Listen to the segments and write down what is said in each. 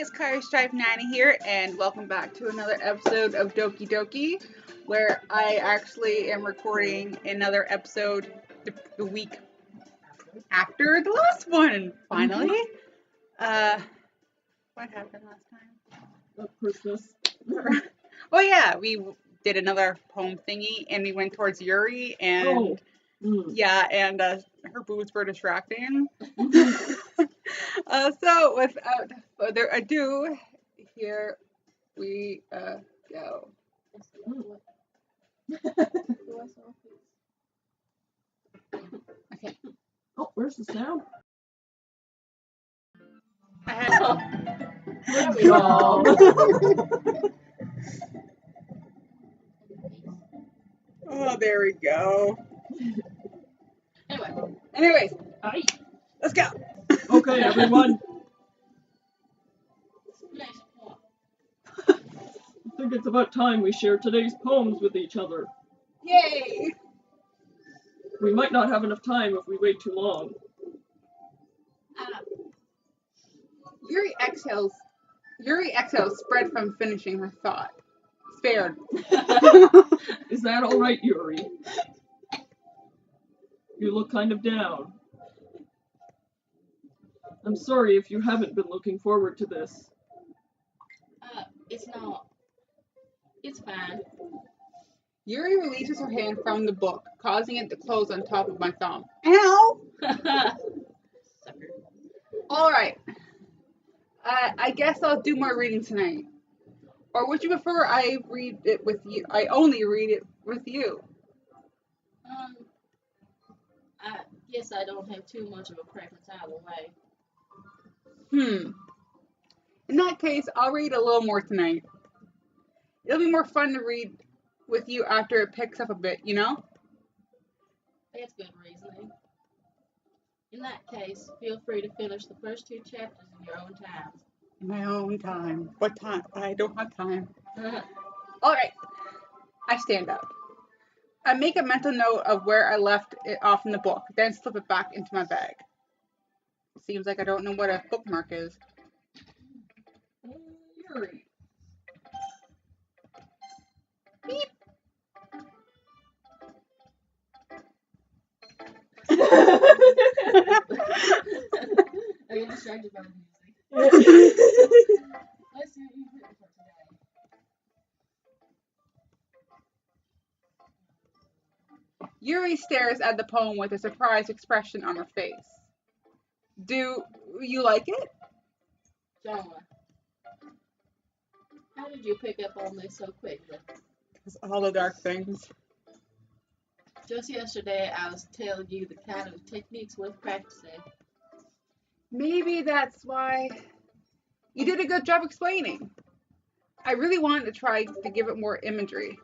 it's Strife90 here, and welcome back to another episode of Doki Doki, where I actually am recording another episode the week after the last one, finally. What happened last time? Christmas. Oh yeah, we did another poem thingy, and we went towards Yuri, and her boobs were distracting. So without further ado, here we go. Okay. Oh, where's the sound? There we go. Oh, there we go. Anyways, let's go. Okay, everyone. I think it's about time we share today's poems with each other. Yay! We might not have enough time if we wait too long. Yuri exhales spread from finishing her thought. Spared. Is that all right, Yuri? You look kind of down. I'm sorry if you haven't been looking forward to this. It's not. It's fine. Yuri releases her hand from the book, causing it to close on top of my thumb. Ow! Sucker. Alright. I guess I'll do more reading tonight. Or would you prefer I read it with you? I only read it with you. I guess I don't have too much of a preference either way. In that case, I'll read a little more tonight. It'll be more fun to read with you after it picks up a bit, you know? That's good reasoning. In that case, feel free to finish the first 2 chapters in your own time. In my own time. What time? I don't have time. Alright. I stand up. I make a mental note of where I left it off in the book, then slip it back into my bag. Seems like I don't know what a bookmark is. Yuri. Beep. Are you distracted by the music? Let's see what you've written for today. Yuri stares at the poem with a surprised expression on her face. Do you like it? John, how did you pick up on this so quickly? It's all the dark things. Just yesterday, I was telling you the kind of techniques worth practicing. Maybe that's why you did a good job explaining. I really wanted to try to give it more imagery.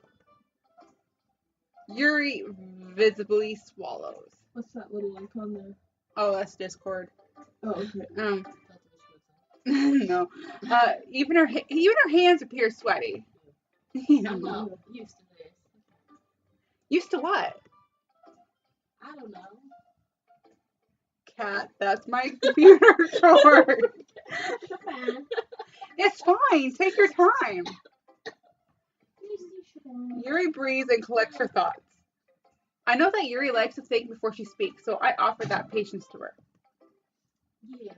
Yuri visibly swallows. What's that little icon there? Oh, that's Discord. Oh, okay. No. Even her hands appear sweaty. I'm not used to this. Used to what? I don't know. Cat, that's my computer short. Fine. It's fine. Take your time. Yuri breathes and collects her thoughts. I know that Yuri likes to think before she speaks, so I offer that patience to her. Yeah.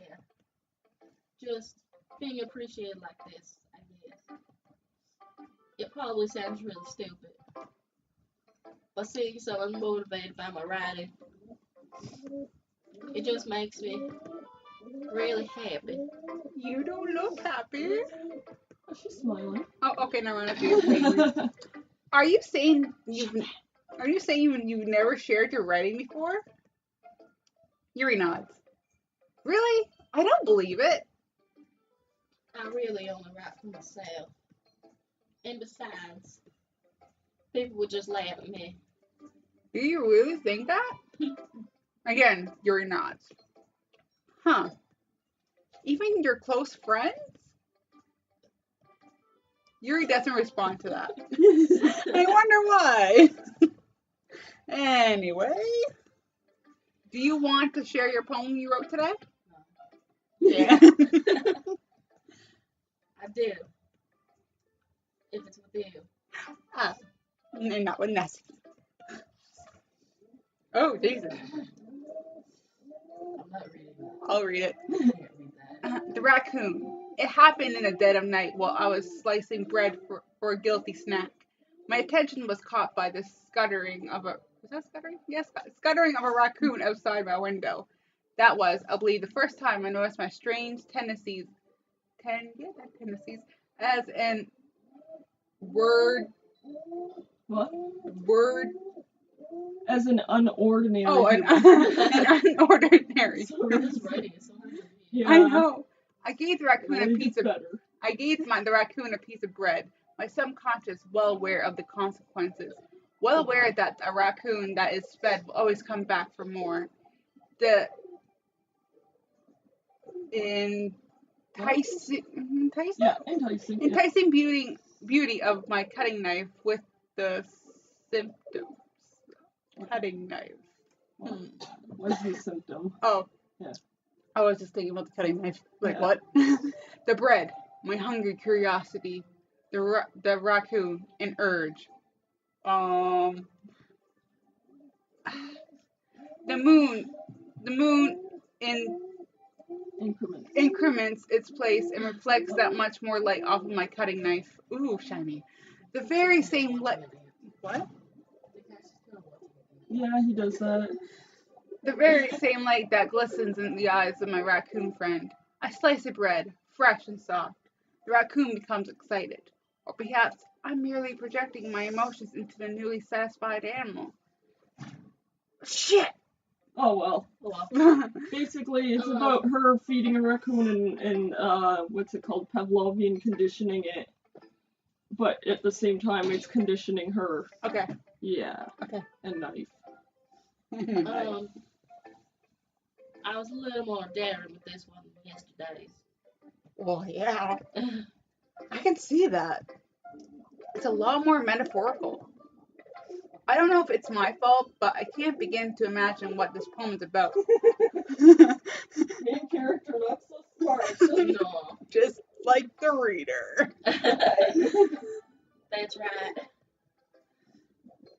Just being appreciated like this, I guess. It probably sounds really stupid. But seeing someone motivated by my writing, it just makes me really happy. You don't look happy. Oh, she's smiling. Oh, okay, never mind. Are you saying you've never shared your writing before? Yuri nods. Really? I don't believe it. I really only write for myself. And besides, people would just laugh at me. Do you really think that? Again, Yuri nods. Huh. Even your close friends? Yuri doesn't respond to that. I wonder why. Anyway, do you want to share your poem you wrote today? Yeah. do. If it's with you. And not with Nessie. Oh, Jesus. I'm not reading that. I'll read it. I can't read that. The raccoon. It happened in the dead of night while I was slicing bread for a guilty snack. My attention was caught by the scuttering of a... Was that scuttering? Yes, scuttering of a raccoon outside my window. That was, I believe, the first time I noticed my strange tendencies... tendencies as in word... What? Word... As an unordinary. Oh, an unordinary. This writing is so hard to read. Yeah. I know. I gave the It raccoon really a piece gets of... better. I gave the raccoon a piece of bread, my subconscious well aware of the consequences, well aware that a raccoon that is fed will always come back for more. The Yeah, enticing. Yeah. enticing beauty of my cutting knife with the symptoms. Cutting knife. What's the symptom? Oh. Yeah. I was just thinking about the cutting knife. Like Yeah. what? The bread, my hungry curiosity, the raccoon, an urge. The moon increments its place and reflects that much more light off of my cutting knife. Ooh, shiny. The very same light. What? Yeah, he does that. The very same light that glistens in the eyes of my raccoon friend. I slice the bread, fresh and soft. The raccoon becomes excited. Or perhaps I'm merely projecting my emotions into the newly satisfied animal. Shit! Oh well. Basically, it's about her feeding a raccoon and what's it called, Pavlovian conditioning it. But at the same time, it's conditioning her. Okay. Yeah. Okay. And knife. I was a little more daring with this one than yesterday's. Well, yeah. I can see that. It's a lot more metaphorical. I don't know if it's my fault, but I can't begin to imagine what this poem is about. Main character not so smart. No. Just like the reader. That's right.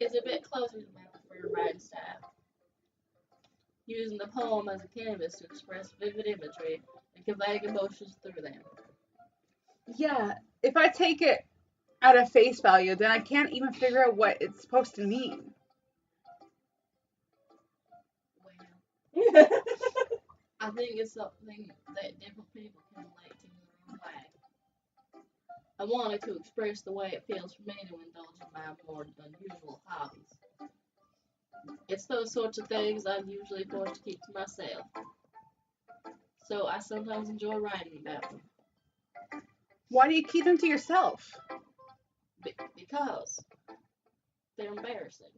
It's a bit closer to my preferred writing style. Using the poem as a canvas to express vivid imagery and convey emotions through them. Yeah, if I take it at a face value, then I can't even figure out what it's supposed to mean. Well, I think it's something that different people can relate to in their own way. I wanted to express the way it feels for me to indulge in my more unusual hobbies. It's those sorts of things I'm usually forced to keep to myself. So I sometimes enjoy writing about them. Why do you keep them to yourself? Because they're embarrassing.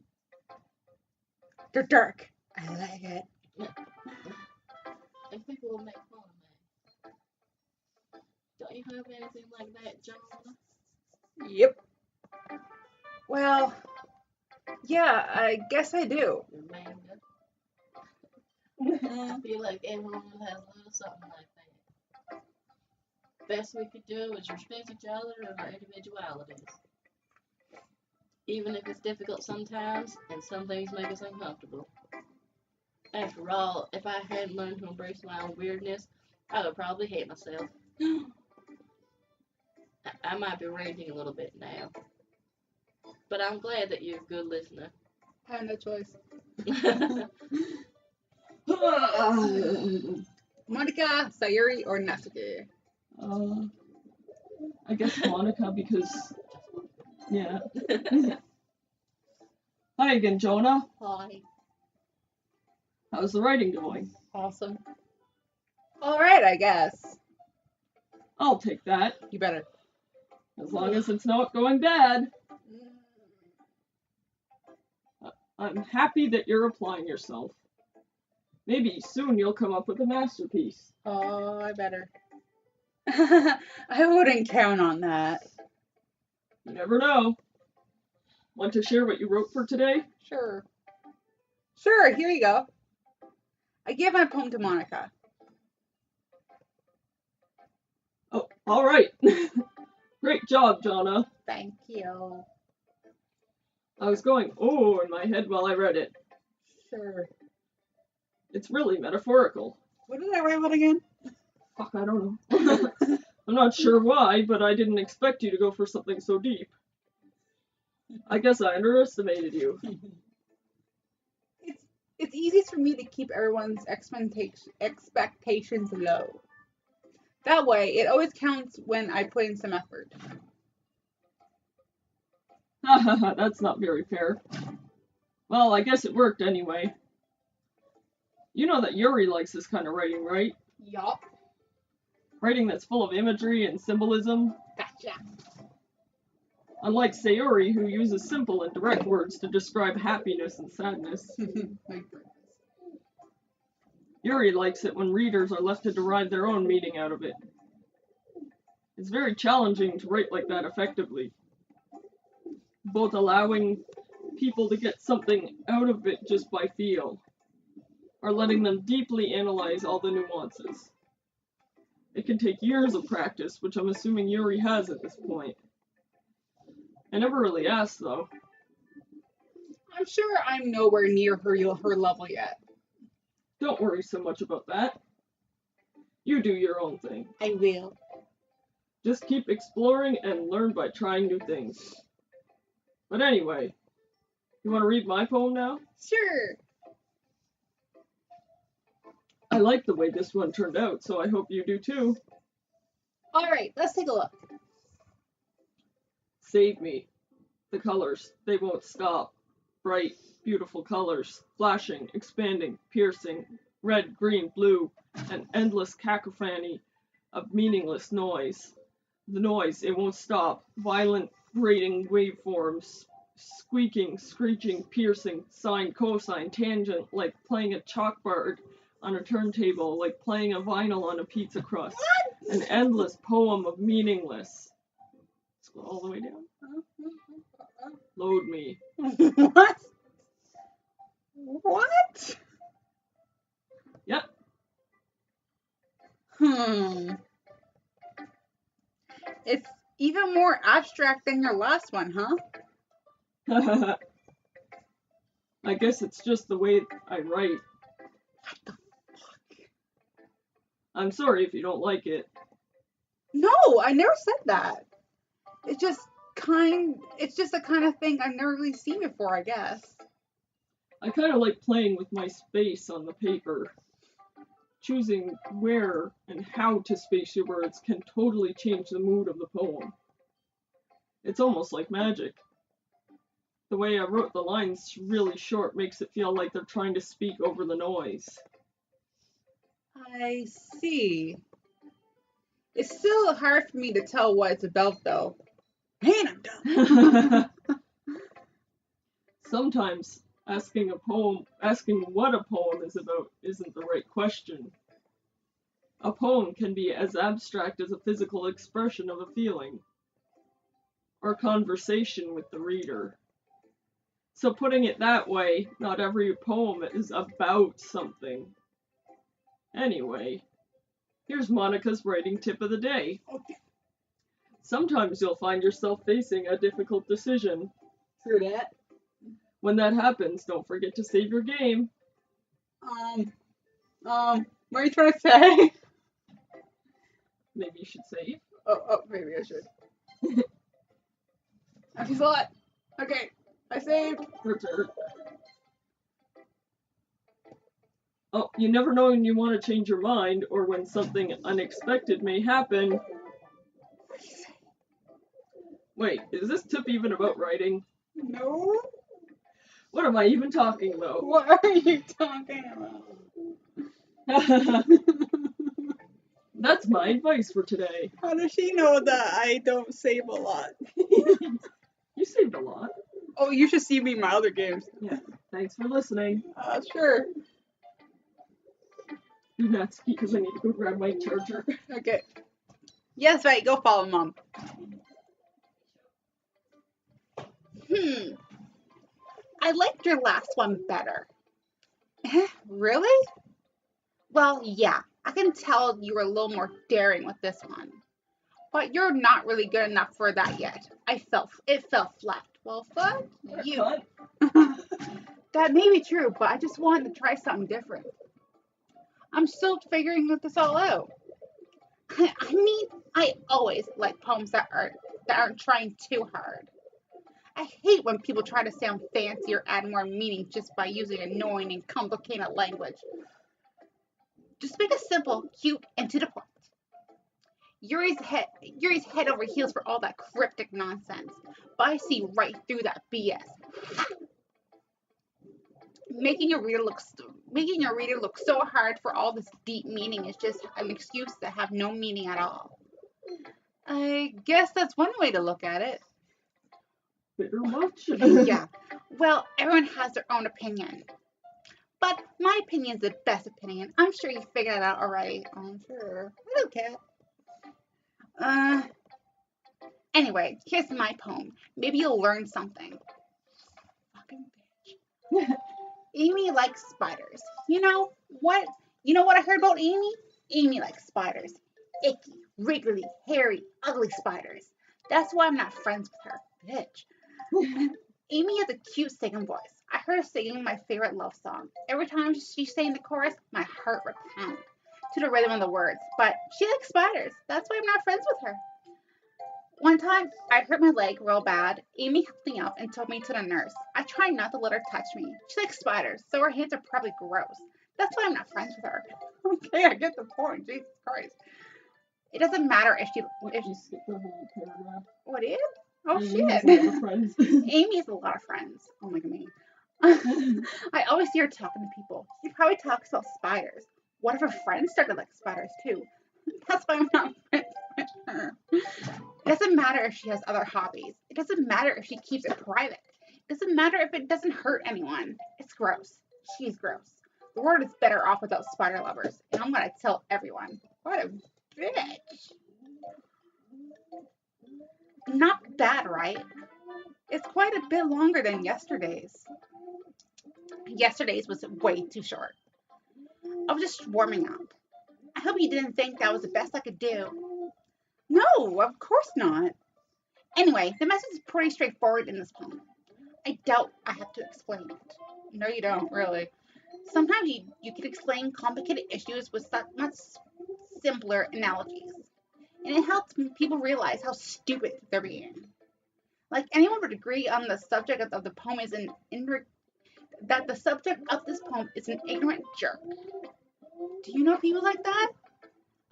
They're dark. I like it. And people will make fun of me. Don't you have anything like that, John? Yep. Well, yeah, I guess I do. Your manga? I feel like everyone has a little something like that. Best we could do is respect each other and our individualities. Even if it's difficult sometimes, and some things make us uncomfortable. After all, if I hadn't learned to embrace my own weirdness, I would probably hate myself. I might be ranting a little bit now. But I'm glad that you're a good listener. I have no choice. Monica, Sayori, or Natsuki? I guess Monica, because yeah. Hi again, Jonah. Hi. How's the writing going? Awesome. Alright, I guess. I'll take that, You better. as long as it's not going bad. I'm happy that you're applying yourself. Maybe soon you'll come up with a masterpiece. Oh, I better. I wouldn't count on that. You never know. Want to share what you wrote for today? Sure. Sure, here you go. I give my poem to Monica. Oh, all right. Great job, Jonna. Thank you. I was going, oh, in my head while I read it. Sure. It's really metaphorical. What did I write about again? Fuck, I don't know. I'm not sure why, but I didn't expect you to go for something so deep. I guess I underestimated you. It's easiest for me to keep everyone's expectations low. That way, it always counts when I put in some effort. That's not very fair. Well, I guess it worked anyway. You know that Yuri likes this kind of writing, right? Yup. Writing that's full of imagery and symbolism. Gotcha. Unlike Sayori, who uses simple and direct words to describe happiness and sadness. Yuri likes it when readers are left to derive their own meaning out of it. It's very challenging to write like that effectively. Both allowing people to get something out of it just by feel, or letting them deeply analyze all the nuances. It can take years of practice, which I'm assuming Yuri has at this point. I never really asked, though. I'm sure I'm nowhere near her level yet. Don't worry so much about that. You do your own thing. I will. Just keep exploring and learn by trying new things. But anyway, you want to read my poem now? Sure. I like the way this one turned out, so I hope you do too. Alright, let's take a look. Save me. The colors, they won't stop. Bright, beautiful colors, flashing, expanding, piercing, red, green, blue, an endless cacophony of meaningless noise. The noise, it won't stop. Violent, grating waveforms, squeaking, screeching, piercing, sine, cosine, tangent, like playing a chalkboard on a turntable, like playing a vinyl on a pizza crust. An endless poem of meaningless. Scroll all the way down. Load me. What? What? Yep. It's even more abstract than your last one, huh? I guess it's just the way I write. What the fuck? I'm sorry if you don't like it. No, I never said that. It's just the kind of thing I've never really seen before, I guess. I kind of like playing with my space on the paper. Choosing where and how to space your words can totally change the mood of the poem. It's almost like magic. The way I wrote the lines really short makes it feel like they're trying to speak over the noise. I see. It's still hard for me to tell what it's about, though. Man, I'm dumb. Sometimes asking what a poem is about isn't the right question. A poem can be as abstract as a physical expression of a feeling, or conversation with the reader. So putting it that way, not every poem is about something. Anyway, here's Monica's writing tip of the day. Okay. Sometimes you'll find yourself facing a difficult decision. True that. When that happens, don't forget to save your game. What are you trying to say? Maybe you should save. Oh, maybe I should. I thought. Okay, I saved. Return. Oh, you never know when you want to change your mind or when something unexpected may happen. Wait, is this tip even about writing? No. What am I even talking about? What are you talking about? That's my advice for today. How does she know that I don't save a lot? You saved a lot. Oh, you should see me in my other games. Yeah. Thanks for listening. Sure. Do not speak because I need to go grab my charger. Okay. Yes, right. Go follow Mom. I liked your last one better. Really? Well, yeah. I can tell you were a little more daring with this one. but you're not really good enough for that yet. It fell flat. Well, fuck you. That may be true, but I just wanted to try something different. I'm still figuring this all out. I mean, I always like poems that aren't trying too hard. I hate when people try to sound fancy or add more meaning just by using annoying and complicated language. Just make it simple, cute, and to the point. Yuri's head over heels for all that cryptic nonsense, but I see right through that BS. Making your reader look so hard for all this deep meaning is just an excuse to have no meaning at all. I guess that's one way to look at it. Bitter much? Yeah. Well, everyone has their own opinion. But my opinion's the best opinion. I'm sure you figured it out already. I'm sure. I don't care. Anyway, here's my poem. Maybe you'll learn something. Fucking bitch. Amy likes spiders. You know what? You know what I heard about Amy? Amy likes spiders. Icky, wriggly, hairy, ugly spiders. That's why I'm not friends with her. Bitch. Amy has a cute singing voice. I heard her singing my favorite love song. Every time she sang the chorus, my heart would pound to the rhythm of the words. But she likes spiders. That's why I'm not friends with her. One time, I hurt my leg real bad. Amy helped me up and took me to the nurse. I tried not to let her touch me. She likes spiders, so her hands are probably gross. That's why I'm not friends with her. Okay, I get the point. Jesus Christ. It doesn't matter if she skipped the whole paragraph. What is? Oh Amy shit. has a lot of friends. Amy has a lot of friends. Oh my god. I always see her talking to people. She probably talks about spiders. What if her friends started like spiders too? That's why I'm not friends with her. It doesn't matter if she has other hobbies. It doesn't matter if she keeps it private. It doesn't matter if it doesn't hurt anyone. It's gross. She's gross. The world is better off without spider lovers. And I'm gonna tell everyone. What a bitch. Not bad, right? It's quite a bit longer than yesterday's. Yesterday's was way too short. I was just warming up. I hope you didn't think that was the best I could do. No, of course not. Anyway, the message is pretty straightforward in this poem. I doubt I have to explain it. No, you don't, really. Sometimes you can explain complicated issues with much simpler analogies. And it helps people realize how stupid they're being. Like anyone would agree on the subject of the poem is that the subject of this poem is an ignorant jerk. Do you know people like that?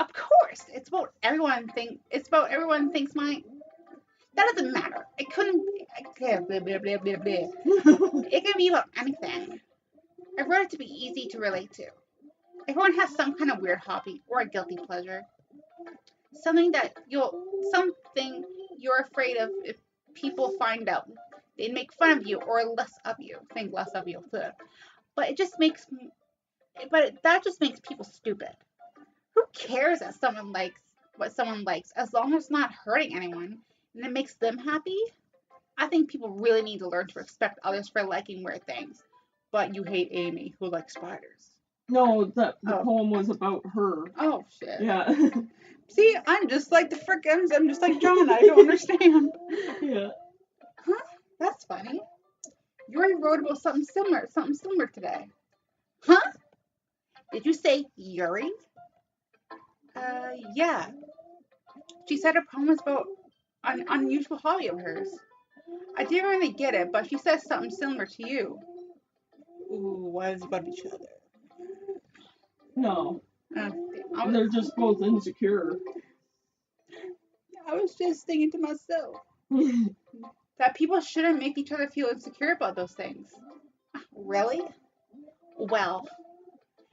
Of course, it's about everyone thinks my. That doesn't matter. It couldn't. Blah, blah, blah, blah, blah. It can be about anything. I wrote it to be easy to relate to. Everyone has some kind of weird hobby or a guilty pleasure. Something you're afraid of if people find out. They'd make fun of you or think less of you. But that just makes people stupid. Who cares that someone likes what someone likes as long as it's not hurting anyone and it makes them happy? I think people really need to learn to respect others for liking weird things. But you hate Amy, who likes spiders. No, the poem was about her. Oh, shit. Yeah. See, I'm just like I'm just like John. I don't understand. Yeah. Huh? That's funny. You already wrote about something similar today. Huh? Did you say Yuri? Yeah. She said her poem was about an unusual hobby of hers. I didn't really get it, but she says something similar to you. Ooh, why is it about each other? No. They're just both insecure. I was just thinking to myself that people shouldn't make each other feel insecure about those things. Really? Well,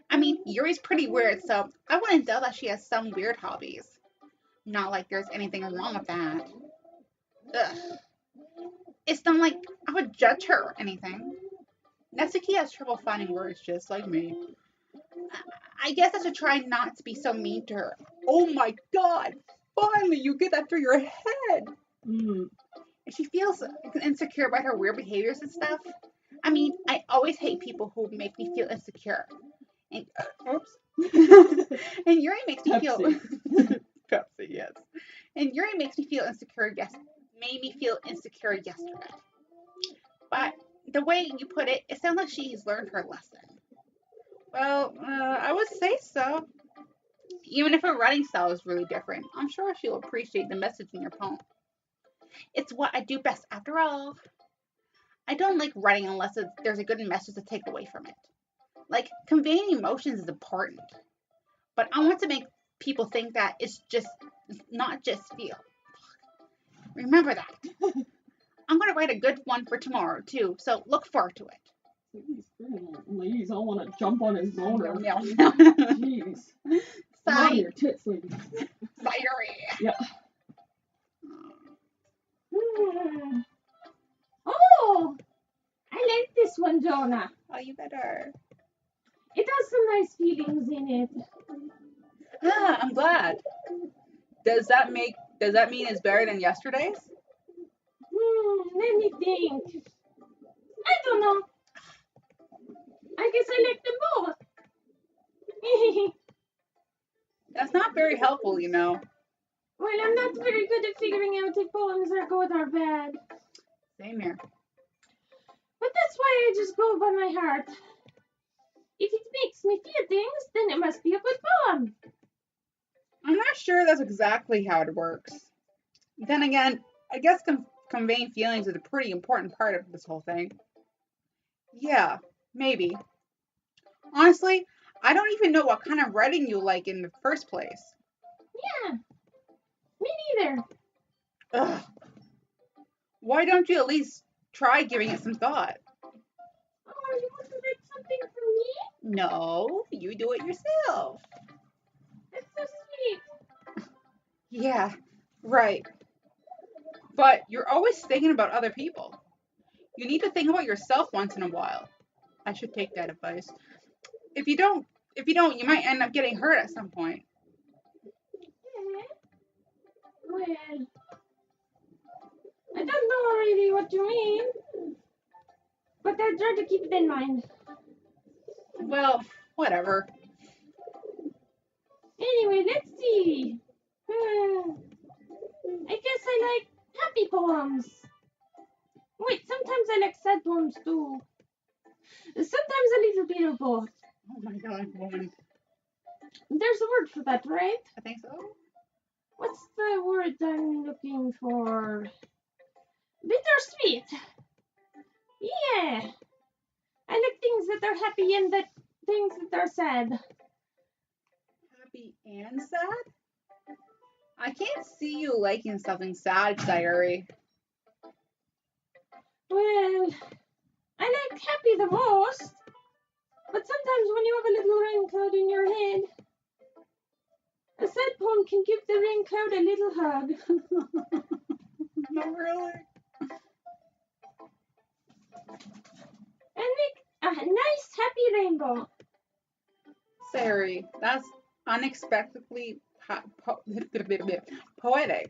I mean, Yuri's pretty weird, so I wouldn't doubt that she has some weird hobbies. Not like there's anything wrong with that. Ugh. It's not like I would judge her or anything. Natsuki has trouble finding words just like me. I guess I should try not to be so mean to her. Oh my god! Finally, you get that through your head! Mm. If she feels insecure about her weird behaviors and stuff, I mean, I always hate people who make me feel insecure. And, oops. And Yuri makes me feel... Pepsi, yes. And Yuri makes me feel insecure. Yes, made me feel insecure yesterday. But the way you put it, it sounds like she's learned her lesson. Well, I would say so. Even if her writing style is really different, I'm sure she'll appreciate the message in your poem. It's what I do best, after all. I don't like writing unless there's a good message to take away from it. Like, conveying emotions is important, but I want to make people think that it's not just feel. Remember that. I'm going to write a good one for tomorrow, too, so look forward to it. These freaking ladies all want to jump on his boner. Jeez. Love your tits, ladies. Sayori. Yeah. Oh, I like this one, Jonah. Oh, you better. It has some nice feelings in it. Ah, I'm glad. Does that mean it's better than yesterday's? Let me think. I don't know. I guess I like them both. That's not very helpful, you know. Well, I'm not very good at figuring out if poems are good or bad. Same here. But that's why I just go by my heart. If it makes me feel things, then it must be a good poem. I'm not sure that's exactly how it works. Then again, I guess conveying feelings is a pretty important part of this whole thing. Yeah, maybe. Honestly, I don't even know what kind of writing you like in the first place. Yeah, me neither. Ugh. Why don't you at least try giving it some thought? Oh, you want to write something for me? No, you do it yourself. That's so sweet. Yeah, right. But you're always thinking about other people. You need to think about yourself once in a while. I should take that advice. If you don't, you might end up getting hurt at some point. Yeah. Well, I don't know really what you mean, but I try to keep it in mind. Well, whatever. Anyway, let's see. I guess I like happy poems. Wait, sometimes I like sad poems too. Sometimes a little bit of both. Oh my god, woman. There's a word for that, right? I think so. What's the word I'm looking for? Bittersweet. Yeah. I like things that are happy and things that are sad. Happy and sad? I can't see you liking something sad, Sayori. Well, I like happy the most. But sometimes when you have a little rain cloud in your head, a sad poem can give the rain cloud a little hug. Not really. And make a nice happy rainbow. Sayori, that's unexpectedly poetic.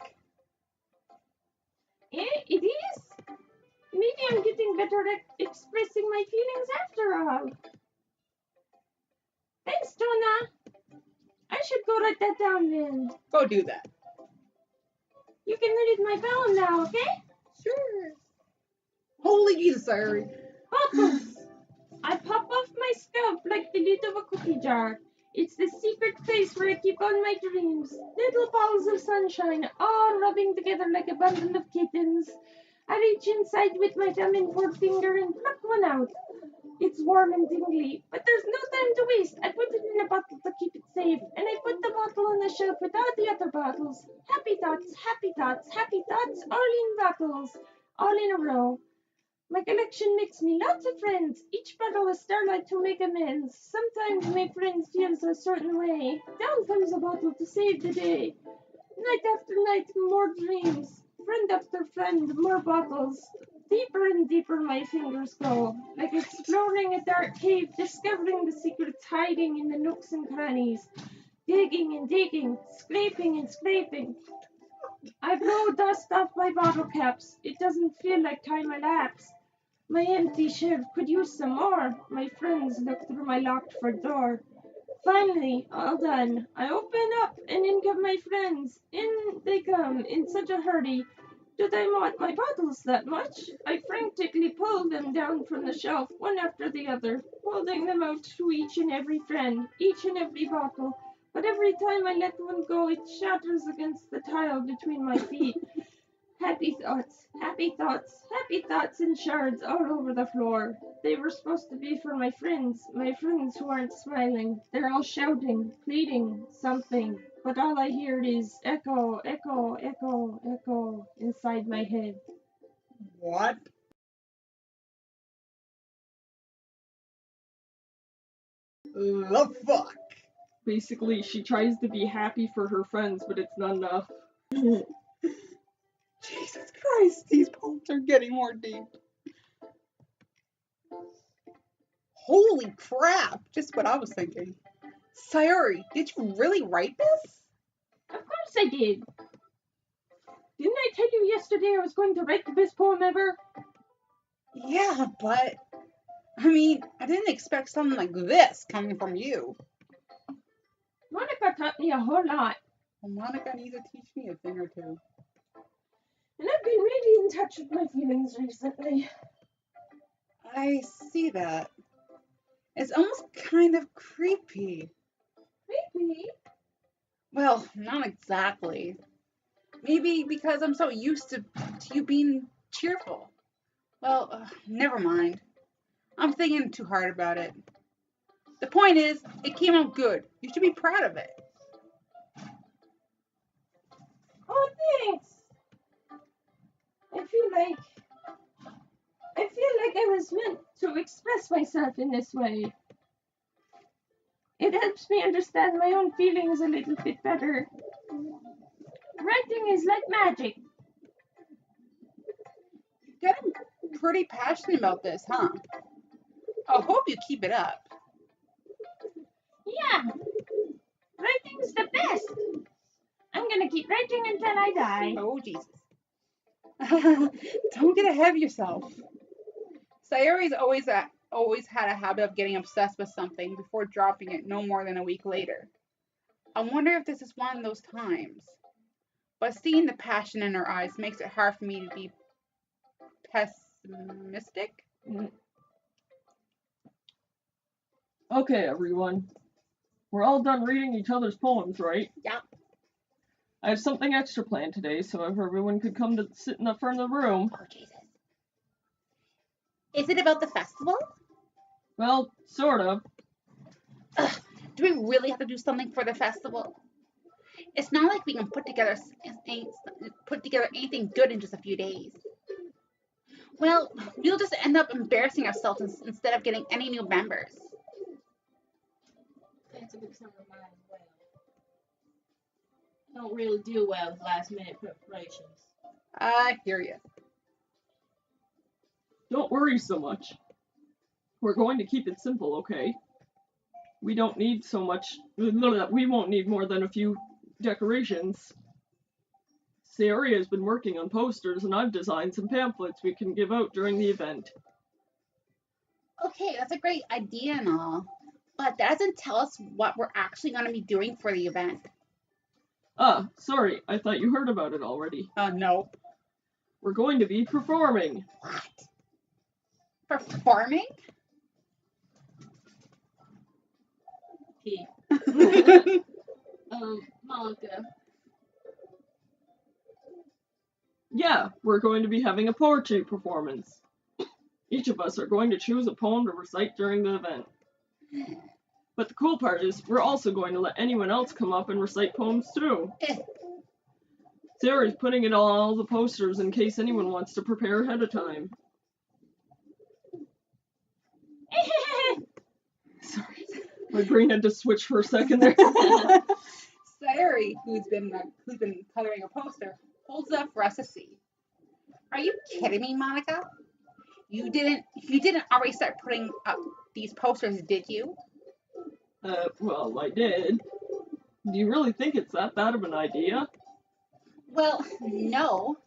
Yeah, it is. Maybe I'm getting better at expressing my feelings after all. Thanks, Jonah. I should go write that down then. Go do that. You can read my poem now, okay? Sure. Holy Jesus, Sayori. Bottles. I pop off my scalp like the lid of a cookie jar. It's the secret place where I keep all my dreams. Little balls of sunshine, all rubbing together like a bundle of kittens. I reach inside with my thumb and forefinger and pluck one out. It's warm and tingly, but there's no time to waste. I put it in a bottle to keep it safe, and I put the bottle on the shelf with all the other bottles. Happy thoughts, happy thoughts, happy thoughts, all in bottles, all in a row. My collection makes me lots of friends. Each bottle a starlight to make amends. Sometimes my friends feel a certain way. Down comes a bottle to save the day. Night after night, more dreams. Friend after friend, more bottles. Deeper and deeper my fingers go, like exploring a dark cave, discovering the secrets hiding in the nooks and crannies. Digging and digging, scraping and scraping. I blow dust off my bottle caps. It doesn't feel like time elapsed. My empty shelf could use some more. My friends look through my locked front door. Finally, all done. I open up, and in come my friends. In they come, in such a hurry. Do they want my bottles that much? I frantically pull them down from the shelf, one after the other, holding them out to each and every friend, each and every bottle. But every time I let one go, it shatters against the tile between my feet. Happy thoughts, happy thoughts, happy thoughts in shards all over the floor. They were supposed to be for my friends who aren't smiling. They're all shouting, pleading, something. But all I hear is echo, echo, echo, echo inside my head. What? The fuck? Basically, she tries to be happy for her friends, but it's not enough. Jesus Christ, these poems are getting more deep. Holy crap, just what I was thinking. Sayori, did you really write this? Of course I did. Didn't I tell you yesterday I was going to write the best poem ever? Yeah, but I mean, I didn't expect something like this coming from you. Monica taught me a whole lot, Well, Monica needs to teach me a thing or two. and I've been really in touch with my feelings recently. I see that. It's almost kind of creepy. Creepy? Well, not exactly. Maybe because I'm so used to you being cheerful. Well, never mind. I'm thinking too hard about it. The point is, it came out good. You should be proud of it. Oh, thanks. I feel like I was meant to express myself in this way. It helps me understand my own feelings a little bit better. Writing is like magic. You're getting pretty passionate about this, huh? I hope you keep it up. Yeah, writing's the best. I'm gonna keep writing until I die. Oh, Jesus. Don't get ahead of yourself. Sayori's always had a habit of getting obsessed with something before dropping it no more than a week later. I wonder if this is one of those times. But seeing the passion in her eyes makes it hard for me to be pessimistic. Okay, everyone. We're all done reading each other's poems, right? Yeah. I have something extra planned today, so if everyone could come to sit in the front of the room. Oh, Jesus. Is it about the festival? Well, sort of. Ugh, do we really have to do something for the festival? It's not like we can put together anything good in just a few days. Well, we'll just end up embarrassing ourselves instead of getting any new members. That's a concern of mine as well. I don't really do well with last minute preparations. I hear you. Don't worry so much. We're going to keep it simple, okay? We don't need so much. We won't need more than a few decorations. Sayori has been working on posters, and I've designed some pamphlets we can give out during the event. Okay, that's a great idea and all, but that doesn't tell us what we're actually going to be doing for the event. Ah, sorry, I thought you heard about it already. No. We're going to be performing. What? Performing? P. Monica. Yeah, we're going to be having a poetry performance. Each of us are going to choose a poem to recite during the event. But the cool part is, we're also going to let anyone else come up and recite poems too. Sayori's putting it on all the posters in case anyone wants to prepare ahead of time. Sorry, my brain had to switch for a second there. Sayori, who's been coloring a poster, holds it up for us to see. Are you kidding me, Monica? You didn't already start putting up these posters, did you? Well, I did. Do you really think it's that bad of an idea? Well, no.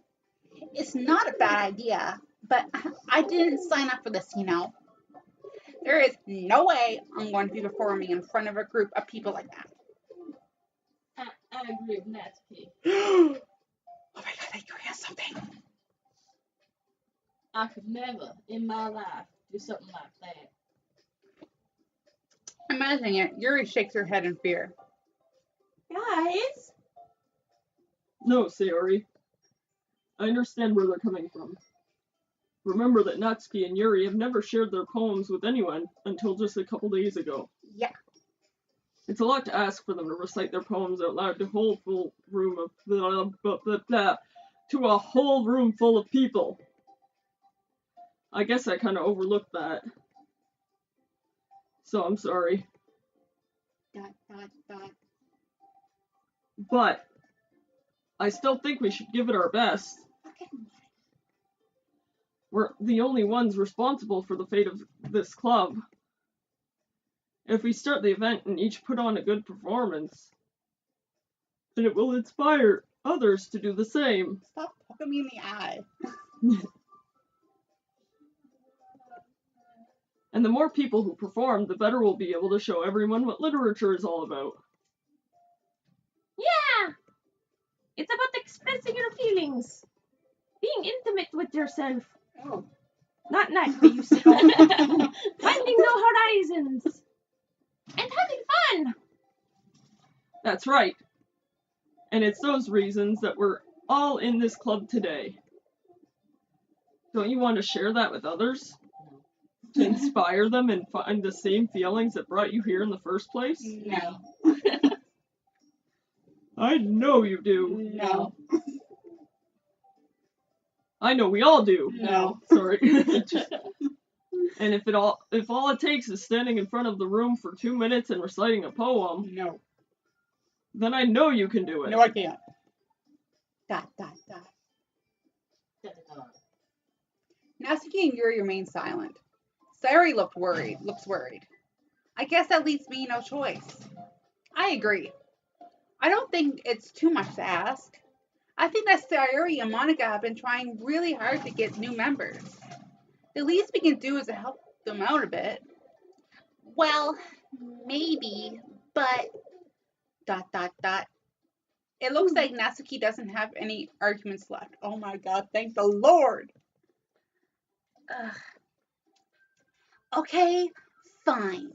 It's not a bad idea, but I didn't sign up for this, you know. There is no way I'm going to be performing in front of a group of people like that. I agree with Natsuki. Oh my god, I agree on something. I could never in my life do something like that. Imagining it, Yuri shakes her head in fear. Guys, No, Sayori. I understand where they're coming from. Remember that Natsuki and Yuri have never shared their poems with anyone until just a couple days ago. Yeah. It's a lot to ask for them to recite their poems out loud to a whole full room of to a whole room full of people. I guess I kind of overlooked that. So I'm sorry. But I still think we should give it our best. We're the only ones responsible for the fate of this club. If we start the event and each put on a good performance, then it will inspire others to do the same. Stop poking me in the eye. And the more people who perform, the better we'll be able to show everyone what literature is all about. yeah! It's about expressing your feelings. Being intimate with yourself. Oh. Not but you sicko. Finding new horizons. And having fun. That's right. And it's those reasons that we're all in this club today. Don't you want to share that with others? To inspire them and find the same feelings that brought you here in the first place? No. I know you do. No. I know we all do. No. Sorry. And if all it takes is standing in front of the room for 2 minutes and reciting a poem, No. then I know you can do it. No, I can't. Dot. Natsuki and Yuri remain silent. Sayori looks worried. I guess that leaves me no choice. I agree. I don't think it's too much to ask. I think that Sayori and Monica have been trying really hard to get new members. The least we can do is to help them out a bit. Well, maybe, but... Dot. It looks like Natsuki doesn't have any arguments left. Oh my god, thank the Lord! Okay, fine.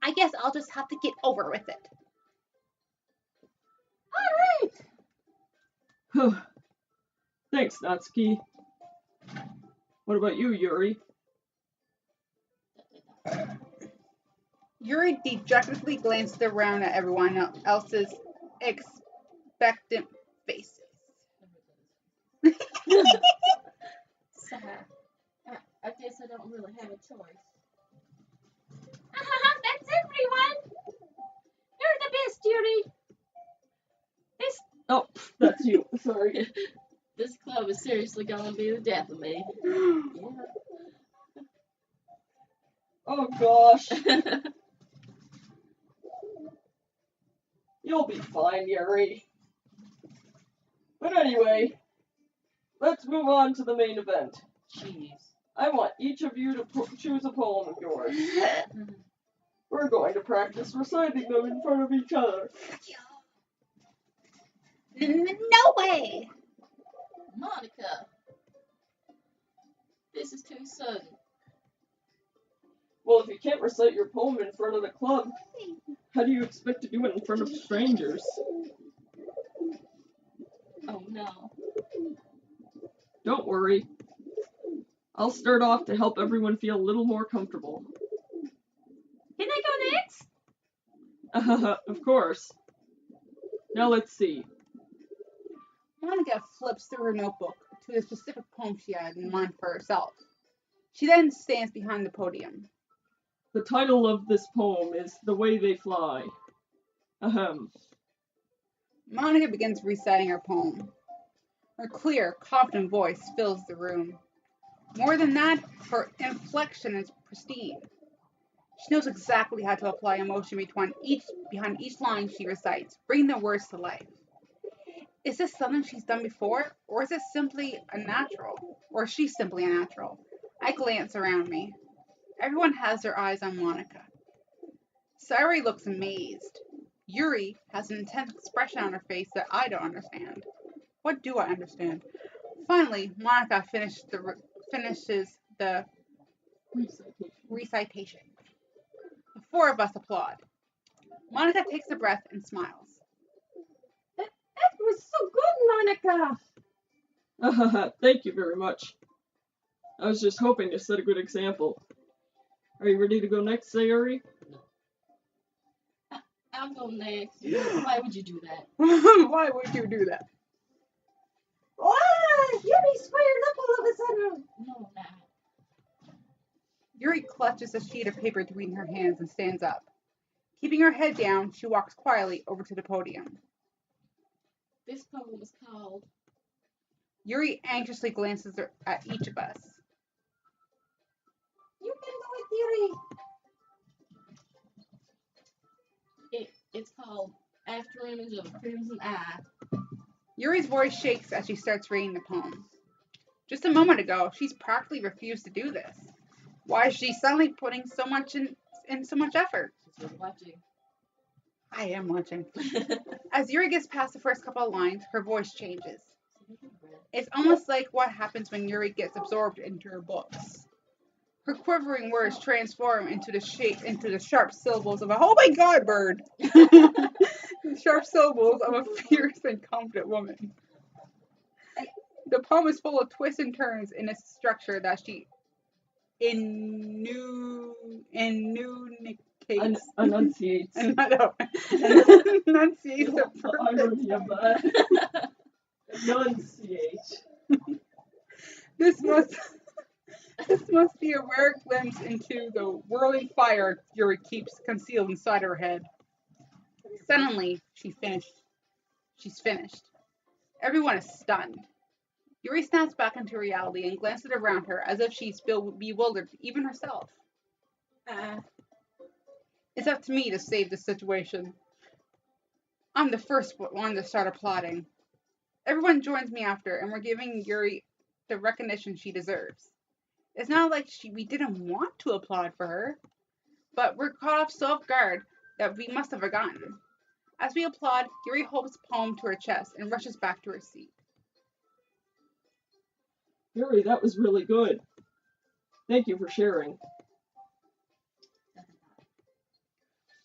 I guess I'll just have to get over with it. Alright! Thanks, Natsuki. What about you, Yuri? Yuri dejectedly glanced around at everyone else's expectant faces. So, I guess I don't really have a choice. That's everyone. You're the best, Yuri. Oh, that's you. Sorry. This club is seriously gonna be the death of me. Oh gosh. You'll be fine, Yuri. But anyway, let's move on to the main event. Jeez. I want each of you to choose a poem of yours. We're going to practice reciting them in front of each other. No way! Monica, this is too sudden. Well, if you can't recite your poem in front of the club, how do you expect to do it in front of strangers? Oh no. Don't worry. I'll start off to help everyone feel a little more comfortable. Can I go next? Of course. Now let's see. Monica flips through her notebook to the specific poem she had in mind for herself. She then stands behind the podium. The title of this poem is The Way They Fly. Ahem. Monica begins reciting her poem. Her clear, confident voice fills the room. More than that, her inflection is pristine. She knows exactly how to apply emotion behind each line she recites, bringing the words to life. Is this something she's done before, or is it simply a natural? Or is she simply a natural? I glance around me. Everyone has their eyes on Monica. Sayori looks amazed. Yuri has an intense expression on her face that I don't understand. What do I understand? Finally, Monica finishes the recitation. The four of us applaud. Monica takes a breath and smiles. That was so good, Monica. Thank you very much. I was just hoping to set a good example. Are you ready to go next, Sayori? I'll go next. Why would you do that? Why would you do that? Oh, Yuri squared up all of a sudden. No, not. Yuri clutches a sheet of paper between her hands and stands up. Keeping her head down, she walks quietly over to the podium. This poem is called. Yuri anxiously glances at each of us. You can do it, Yuri. It's called After Image of a Crimson Eye. Yuri's voice shakes as she starts reading the poem. Just a moment ago, she's practically refused to do this. Why is she suddenly putting so much in so much effort? She's been watching. I am watching. As Yuri gets past the first couple of lines, her voice changes. It's almost like what happens when Yuri gets absorbed into her books. Her quivering words transform into the sharp syllables of a oh my god bird. The sharp syllables of a fierce and confident woman. The poem is full of twists and turns in its structure that she enunciates. Enunciates. Enunciates the irony of that. Enunciate. This must be a rare glimpse into the whirling fire Yuri keeps concealed inside her head. Suddenly, she's finished. Everyone is stunned. Yuri snaps back into reality and glances around her as if she's bewildered, even herself. It's up to me to save the situation. I'm the first one to start applauding. Everyone joins me after, and we're giving Yuri the recognition she deserves. It's not like we didn't want to applaud for her, but we're caught off so off guard that we must have forgotten. As we applaud, Yuri holds the poem to her chest and rushes back to her seat. Yuri, that was really good. Thank you for sharing.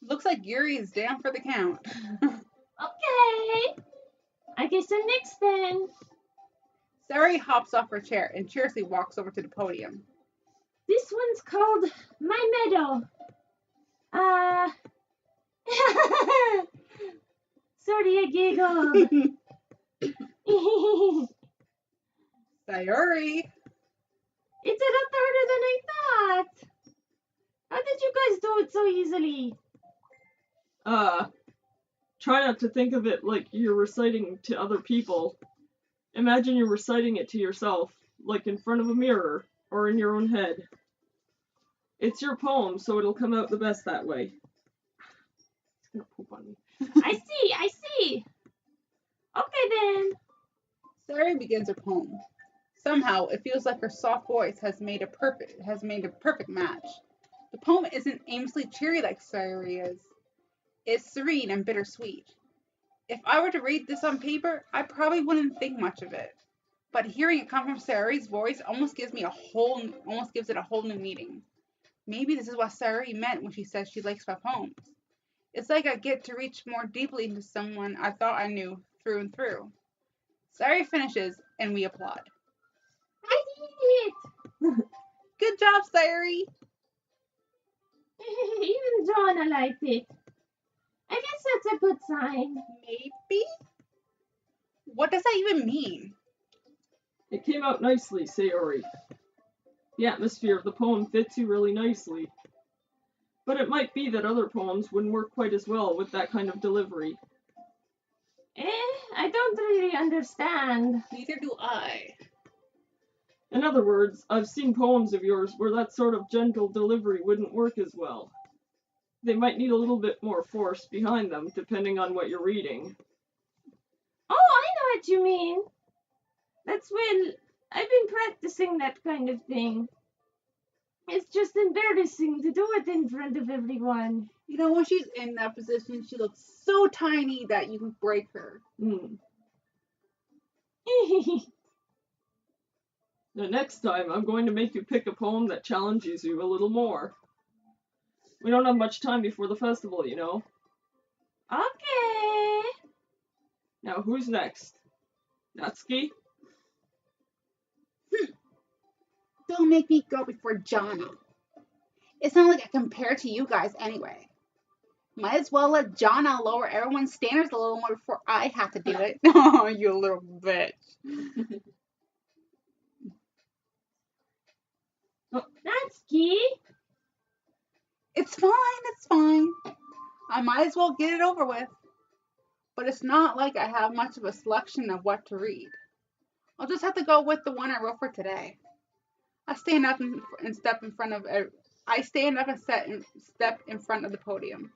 Looks like Yuri is down for the count. Okay. I guess I'm next then. Sayori hops off her chair and cheerfully walks over to the podium. This one's called My Meadow. Sorry, I giggled. Sayori! It's a lot harder than I thought. How did you guys do it so easily? Try not to think of it like you're reciting to other people. Imagine you're reciting it to yourself, like in front of a mirror, or in your own head. It's your poem, so it'll come out the best that way. It's gonna poop on me. I see. Okay then. Sayori begins her poem. Somehow, it feels like her soft voice has made a perfect match. The poem isn't aimlessly cheery like Sayori is. It's serene and bittersweet. If I were to read this on paper, I probably wouldn't think much of it. But hearing it come from Sayori's voice almost gives it a whole new meaning. Maybe this is what Sayori meant when she says she likes my poems. It's like I get to reach more deeply into someone I thought I knew through and through. Sayori finishes, and we applaud. I did it. Good job, Sayori. Even Joanna liked it. I guess that's a good sign. Maybe? What does that even mean? It came out nicely, Sayori. The atmosphere of the poem fits you really nicely. But it might be that other poems wouldn't work quite as well with that kind of delivery. I don't really understand. Neither do I. In other words, I've seen poems of yours where that sort of gentle delivery wouldn't work as well. They might need a little bit more force behind them, depending on what you're reading. Oh, I know what you mean. That's when I've been practicing that kind of thing. It's just embarrassing to do it in front of everyone. You know, when she's in that position, she looks so tiny that you can break her. The next time, I'm going to make you pick a poem that challenges you a little more. We don't have much time before the festival, you know. Okay. Now, who's next? Natsuki? Don't make me go before Johnny. It's not like I compare to you guys anyway. Might as well let Jonna lower everyone's standards a little more before I have to do it. Oh, you little bitch. Natsuki. It's fine. I might as well get it over with. But it's not like I have much of a selection of what to read. I'll just have to go with the one I wrote for today. I stand up and step in front of. I stand up and step in front of the podium.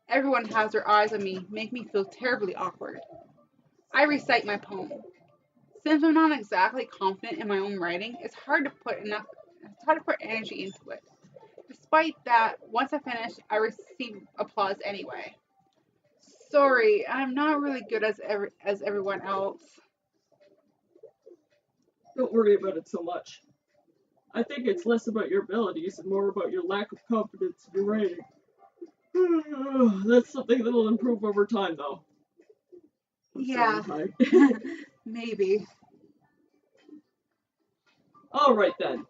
Everyone has their eyes on me, make me feel terribly awkward. I recite my poem. Since I'm not exactly confident in my own writing, it's hard to put energy into it. Despite that, once I finish, I receive applause anyway. Sorry, I'm not really good as everyone else. Don't worry about it so much. I think it's less about your abilities and more about your lack of confidence in your writing. That's something that'll improve over time, though. Yeah, maybe. Alright then.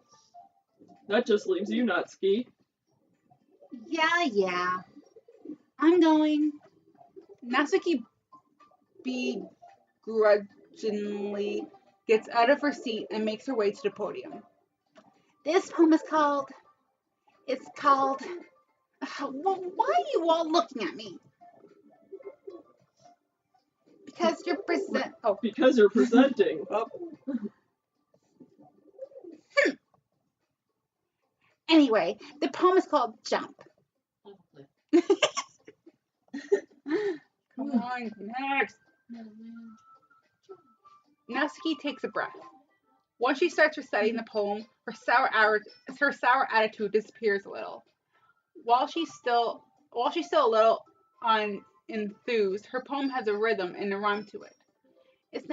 That just leaves you, Natsuki. Yeah. I'm going. Natsuki begrudgingly gets out of her seat and makes her way to the podium. This poem is called. It's called. Why are you all looking at me? Because you're Because you're presenting. Oh. Anyway, the poem is called Jump. Come on, next. Natsuki takes a breath. Once she starts reciting the poem, her sour attitude disappears a little. While she's still a little enthused, her poem has a rhythm and a rhyme to it. It's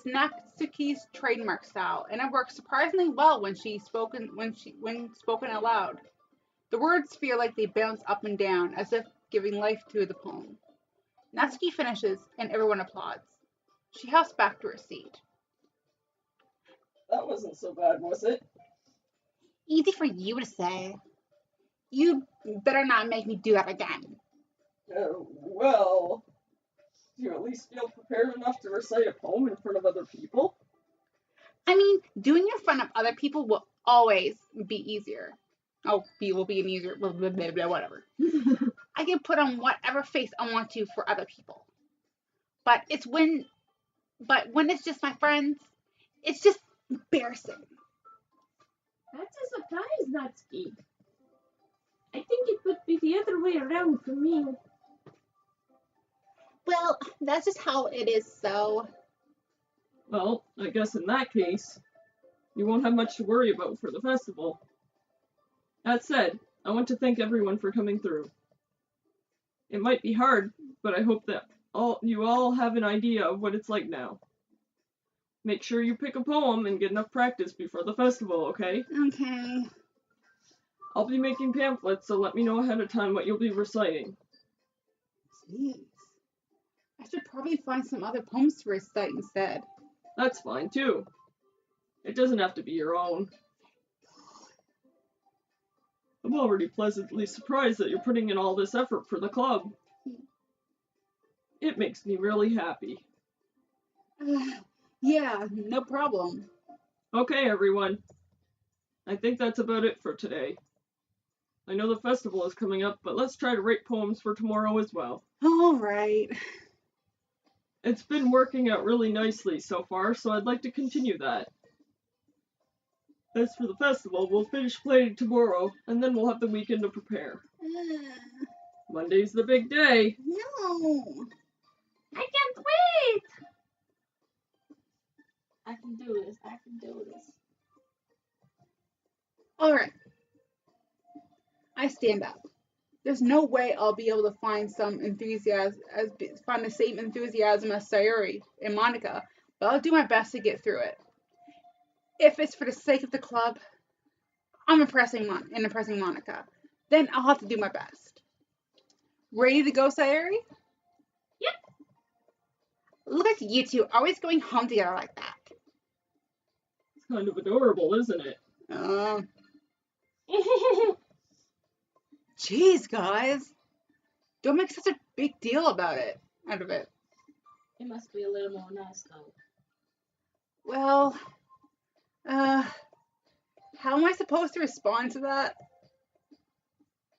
Natsuki's trademark style, and it works surprisingly well when spoken out loud. The words feel like they bounce up and down, as if giving life to the poem. Natsuki finishes, and everyone applauds. She hops back to her seat. That wasn't so bad, was it? Easy for you to say. You better not make me do that again. Well, do you at least feel prepared enough to recite a poem in front of other people? I mean, doing it in front of other people will always be easier. Will be an easier, blah, blah, blah, blah, whatever. I can put on whatever face I want to for other people. But when it's just my friends, it's just embarrassing. That's a surprise, Natsuki. I think it would be the other way around for me. Well, that's just how it is, so. Well, I guess in that case, you won't have much to worry about for the festival. That said, I want to thank everyone for coming through. It might be hard, but I hope that you all have an idea of what it's like now. Make sure you pick a poem and get enough practice before the festival, okay? Okay. I'll be making pamphlets, so let me know ahead of time what you'll be reciting. Jeez. I should probably find some other poems to recite instead. That's fine, too. It doesn't have to be your own. I'm already pleasantly surprised that you're putting in all this effort for the club. It makes me really happy. Yeah, no problem. Okay, everyone. I think that's about it for today. I know the festival is coming up, but let's try to write poems for tomorrow as well. All right. It's been working out really nicely so far, so I'd like to continue that. As for the festival, we'll finish playing tomorrow, and then we'll have the weekend to prepare. Monday's the big day. No. I can't wait! I can do this. All right. I stand up. There's no way I'll be able to find find the same enthusiasm as Sayori and Monica, but I'll do my best to get through it. If it's for the sake of the club, I'm impressing Monica. Then I'll have to do my best. Ready to go, Sayori? Yep. Look at you two, always going home together like that. It's kind of adorable, isn't it? Jeez, guys. Don't make such a big deal out of it. It must be a little more nice though. Well, how am I supposed to respond to that?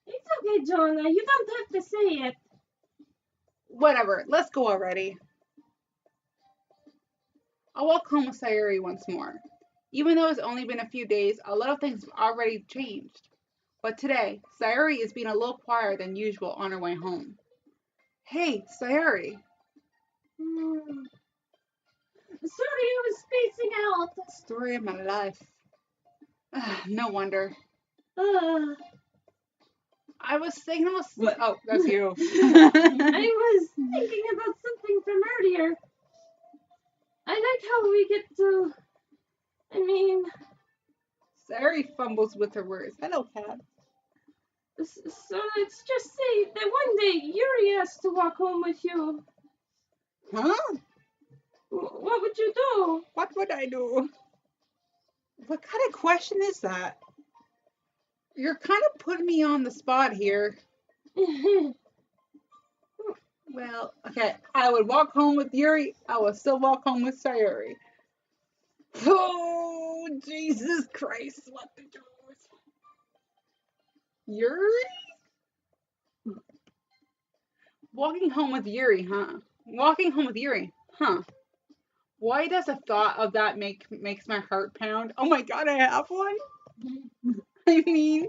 It's okay, Jonah. You don't have to say it. Whatever, let's go already. I'll walk home with Sayori once more. Even though it's only been a few days, a lot of things have already changed. But today, Sayori is being a little quieter than usual on her way home. Hey, Sayori. Sorry, I was spacing out. Story of my life. No wonder. I was thinking about... What? Oh, that's you. I was thinking about something from earlier. I like how we get to... Sayori fumbles with her words. Hello, cat. So let's just say that one day Yuri has to walk home with you. Huh? What would you do? What would I do? What kind of question is that? You're kind of putting me on the spot here. Well, okay. I would walk home with Yuri. I would still walk home with Sayori. Oh, Jesus Christ. What the doors? Yuri? Walking home with Yuri, huh? Walking home with Yuri, huh? Why does the thought of that makes my heart pound? Oh my god, I have one? I mean,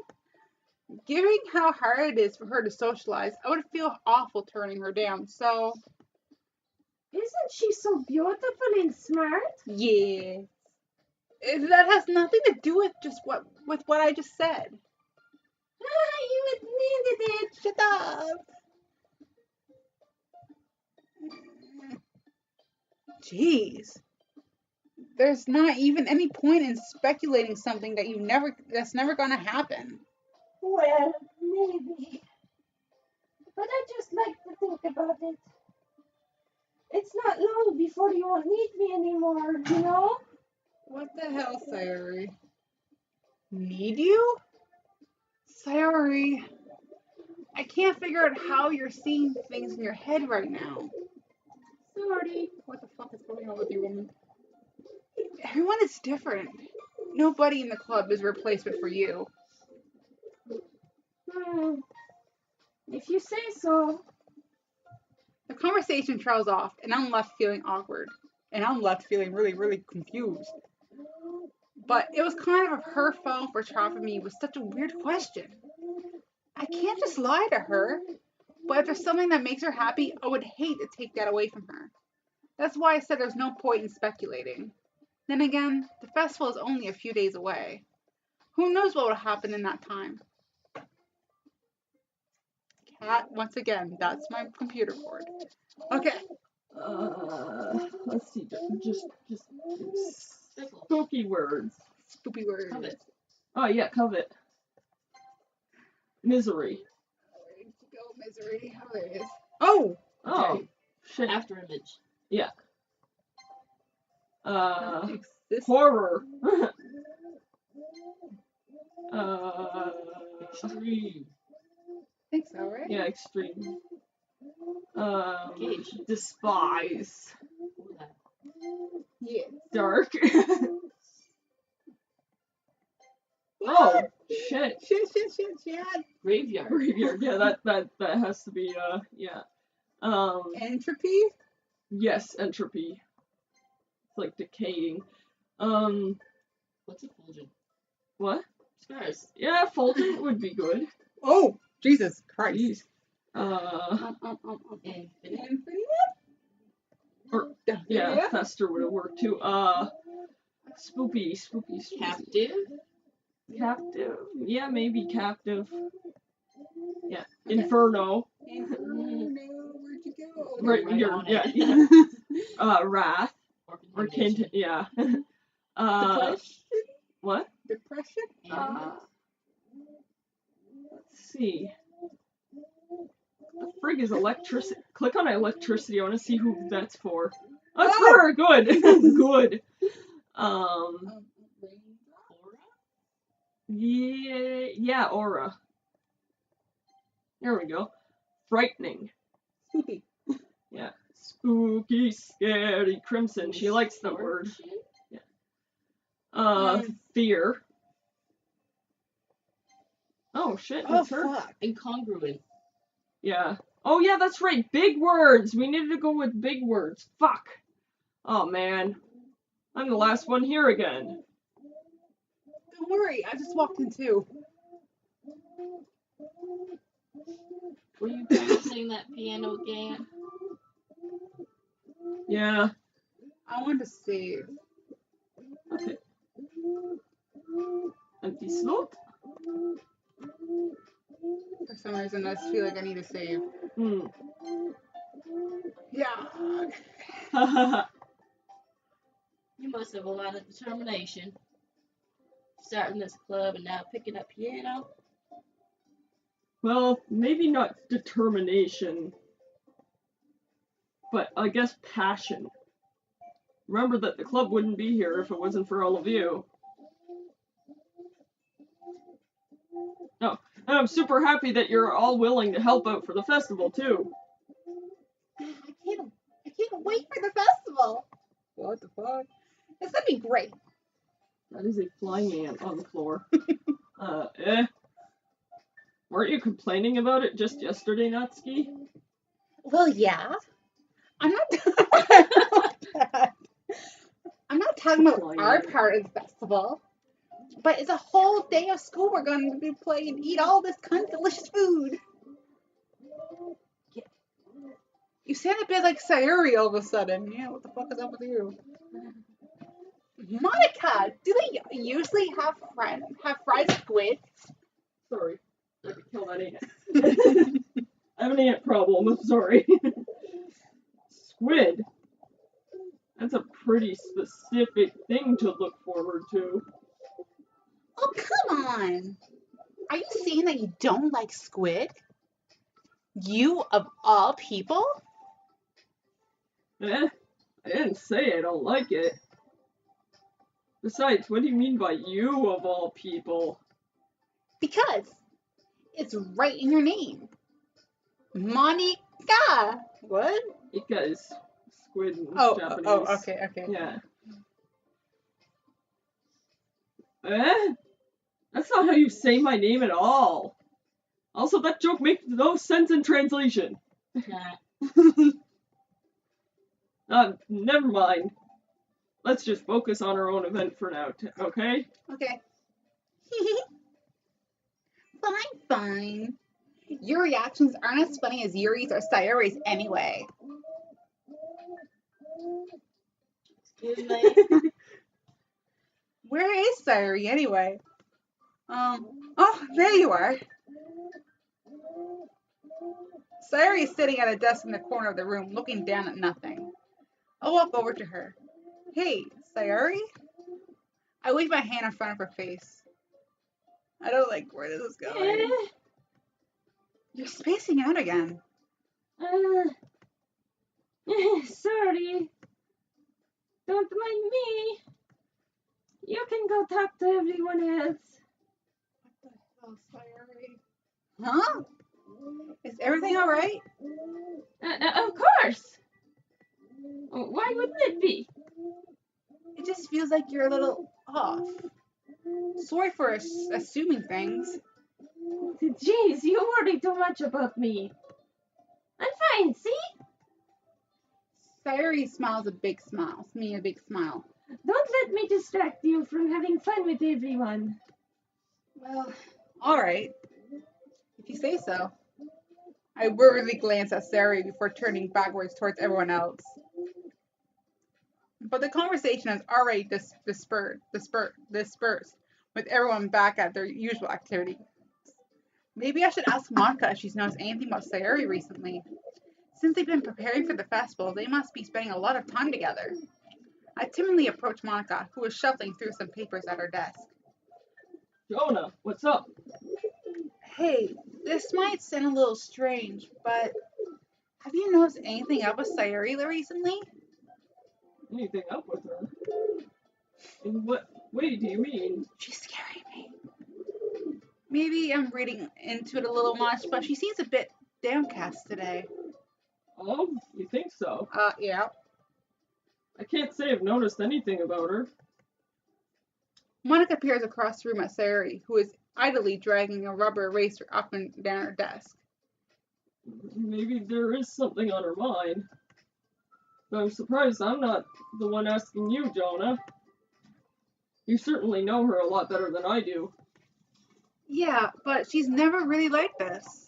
given how hard it is for her to socialize, I would feel awful turning her down, so... Isn't she so beautiful and smart? Yeah. That has nothing to do with what I just said. You admitted it. Shut up. Jeez. There's not even any point in speculating something that's never gonna happen. Well, maybe. But I just like to think about it. It's not long before you won't need me anymore, you know? What the hell, Sayori? Need you? Sayori, I can't figure out how you're seeing things in your head right now. Sorry. What the fuck is going on with you, woman? Everyone is different. Nobody in the club is a replacement for you. If you say so. The conversation trails off, and I'm left feeling awkward. And I'm left feeling really, really confused. But it was kind of her fault for trapping me with such a weird question. I can't just lie to her. But if there's something that makes her happy, I would hate to take that away from her. That's why I said there's no point in speculating. Then again, the festival is only a few days away. Who knows what will happen in that time? Cat, once again, that's my computer cord. Okay. Let's see, just spooky words. Spooky words. Covet. Oh yeah, covet. Misery. Where did you go, misery? Oh, there it is. Oh! Oh, Okay. shit. After image. Yeah. This Horror. Extreme. I think so, right? Yeah, extreme. Gauge. Despise. Yeah. Dark. Oh, shit. Shit. Graveyard. Graveyard. Yeah, that has to be, yeah. Entropy? Yes, entropy. It's like decaying. What's a fulgent? What? Scars. Yeah, fulgent would be good. Oh, Jesus Christ. Jeez. Infinite. Or, yeah, Fester would have worked too. Spooky. Captive. Captive. Yeah, maybe captive. Yeah. Okay. Inferno. Where'd you go? Right, Right you're, on yeah, it. yeah. Wrath. Or Condition. yeah. Depression? What? Depression? Animus. Let's see. The frig is electricity. Click on electricity. I want to see who that's for. That's Oh! her. Good. Good. Aura? Yeah, aura. There we go. Frightening. Spooky. Yeah. Spooky, scary, crimson. She likes the word. Distortion? Fear. Oh shit, Oh, that's her. fuck. Incongruent. Yeah. Oh yeah, that's right. Big words. We needed to go with big words. Fuck. Oh man. I'm the last one here again. Don't worry, I just walked in too. Were you practicing that piano again? Yeah. I want to save. Okay. Empty slot. For some reason, I just feel like I need to save. Hmm. Yeah. You must have a lot of determination. Starting this club and now picking up piano. Well, maybe not determination, but I guess passion. Remember that the club wouldn't be here if it wasn't for all of you. Oh, and I'm super happy that you're all willing to help out for the festival too. I can't wait for the festival. What the fuck? It's gonna be great. That is a flying ant on the floor. Weren't you complaining about it just yesterday, Natsuki? Well, yeah. I'm not talking about our part of the festival, but it's a whole day of school. We're going to be playing and eat all this kind of delicious food. You sound a bit like Sayori all of a sudden. Yeah, what the fuck is up with you? Monica, do they usually have fried squid? Sorry, I could kill that ant. I have an ant problem, I'm sorry. Squid. That's a pretty specific thing to look forward to. Oh, come on. Are you saying that you don't like squid? You, of all people? I didn't say I don't like it. Besides, what do you mean by you of all people? Because it's right in your name. Monica. What? Because squid in Japanese. Oh, okay. Yeah. That's not how you say my name at all. Also, that joke makes no sense in translation. Never mind. Let's just focus on our own event for now, okay? Okay. Fine. Your reactions aren't as funny as Yuri's or Sayori's anyway. Excuse me. Where is Sayori anyway? Oh, there you are. Sayori is sitting at a desk in the corner of the room, looking down at nothing. I'll walk over to her. Hey, Sayori? I wave my hand in front of her face. I don't like where this is going. You're spacing out again. Sorry. Don't mind me. You can go talk to everyone else. What the hell, Sayori? Huh? Is everything alright? Of course. Why wouldn't it be? It just feels like you're a little off. Sorry for assuming things. Jeez, you worry too much about me. I'm fine, see? Sayori smiles a big smile. Me a big smile. Don't let me distract you from having fun with everyone. Well, alright. If you say so. I worriedly glance at Sayori before turning backwards towards everyone else. But the conversation has already dispersed, with everyone back at their usual activity. Maybe I should ask Monica if she's noticed anything about Sayori recently. Since they've been preparing for the festival, they must be spending a lot of time together. I timidly approached Monica, who was shuffling through some papers at her desk. Jonah, what's up? Hey, this might sound a little strange, but have you noticed anything up with Sayori recently? Anything up with her? In what way do you mean? She's scaring me. Maybe I'm reading into it a little much, but she seems a bit downcast today. Oh, you think so? Yeah. I can't say I've noticed anything about her. Monica peers across the room at Sayori, who is idly dragging a rubber eraser up and down her desk. Maybe there is something on her mind. But I'm surprised I'm not the one asking you, Jonah. You certainly know her a lot better than I do. Yeah, but she's never really like this.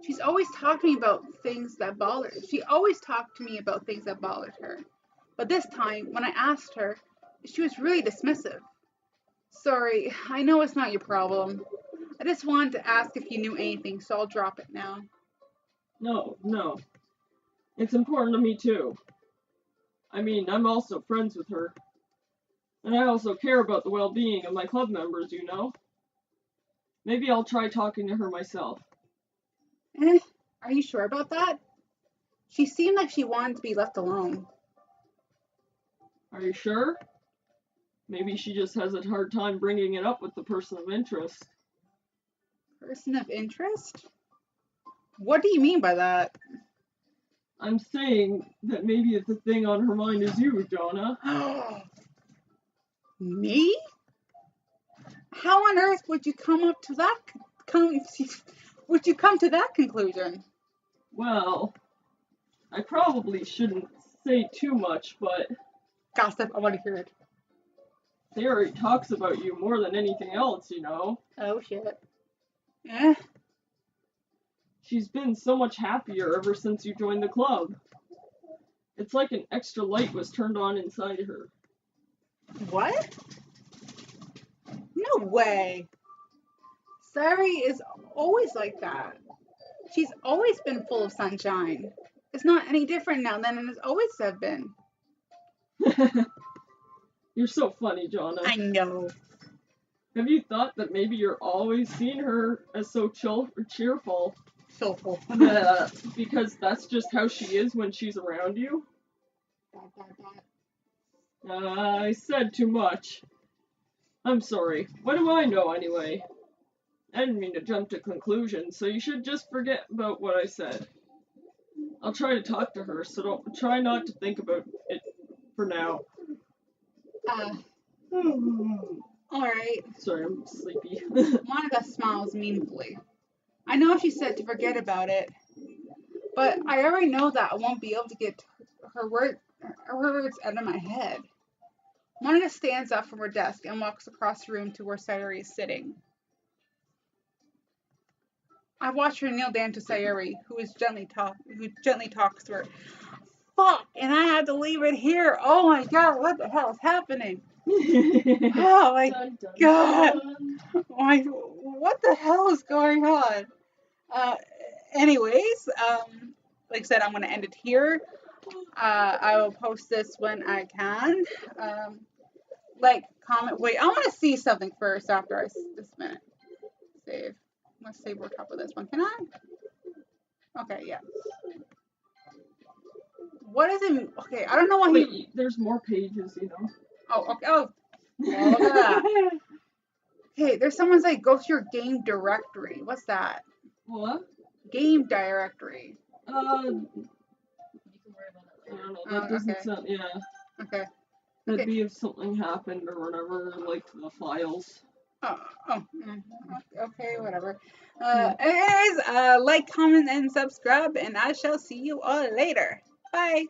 She's always talked to me about things that bothered her. She always talked to me about things that bothered her. But this time, when I asked her, she was really dismissive. Sorry, I know it's not your problem. I just wanted to ask if you knew anything, so I'll drop it now. No. It's important to me too. I mean, I'm also friends with her. And I also care about the well-being of my club members, you know? Maybe I'll try talking to her myself. Are you sure about that? She seemed like she wanted to be left alone. Are you sure? Maybe she just has a hard time bringing it up with the person of interest. Person of interest? What do you mean by that? I'm saying that maybe the thing on her mind is you, Jonah. Me? How on earth would you come to that conclusion? Well, I probably shouldn't say too much, but Gossip, I want to hear it. Sayori talks about you more than anything else, you know. Oh shit. She's been so much happier ever since you joined the club. It's like an extra light was turned on inside her. What? No way. Sayori is always like that. She's always been full of sunshine. It's not any different now than it has always have been. You're so funny, Jonah. I know. Have you thought that maybe you're always seeing her as so cheerful? Soulful. Because that's just how she is when she's around you? I said too much. I'm sorry. What do I know anyway? I didn't mean to jump to conclusions, so you should just forget about what I said. I'll try to talk to her, so try not to think about it for now. Alright. Sorry, I'm sleepy. Monica smiles meaningfully. I know she said to forget about it, but I already know that I won't be able to get her words out of my head. Monica stands up from her desk and walks across the room to where Sayori is sitting. I watch her kneel down to Sayori, who gently talks to her. Fuck, and I had to leave it here. Oh my god, what the hell is happening? Oh my god. What the hell is going on? Anyways, like I said, I'm going to end it here. I will post this when I can. Like, comment. Wait, I want to see something first after this minute. Save. Let's save over top of this one. Can I? Okay, yeah. What is it? Okay, I don't know what Wait, there's more pages, you know. Oh, okay. Oh, look at that. Okay, there's someone's like, go to your game directory. What's that? What? Game directory. You can worry about that I later. don't know. That doesn't Okay. sound. Yeah. Okay. That'd Okay. be if something happened or whatever, like the files. Okay, whatever. Anyways, like, comment, and subscribe, and I shall see you all later. Bye.